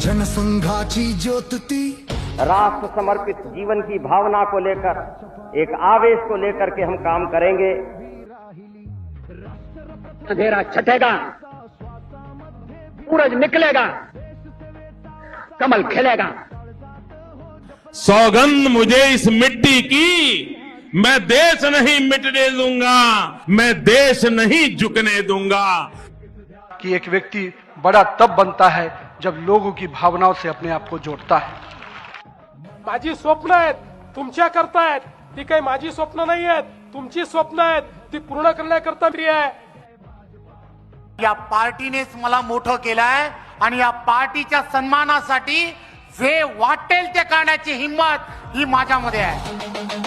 जनसंघाची ज्योतती राष्ट्र समर्पित जीवन की भावना को लेकर, एक आवेश को लेकर के हम काम करेंगे। अंधेरा छटेगा, सूरज निकलेगा, कमल खिलेगा। सौगंध मुझे इस मिट्टी की, मैं देश नहीं मिटने दूंगा, मैं देश नहीं झुकने दूंगा। कि एक व्यक्ति बड़ा तब बनता है जब लोगों की भावनाओं से अपने आप को जोड़ता है। माझी स्वप्न आहेत, तुमच्या करता आहेत, ती काही माझी स्वप्न नाही आहेत, तुमची स्वप्न आहेत, ती पूर्ण करण्याकरता मी आहे। या पार्टीनेच मला मोठं केलंय आणि या पार्टीच्या सन्मानासाठी जे वाटेल ते करण्याची हिंमत ही माझ्यामध्ये आहे।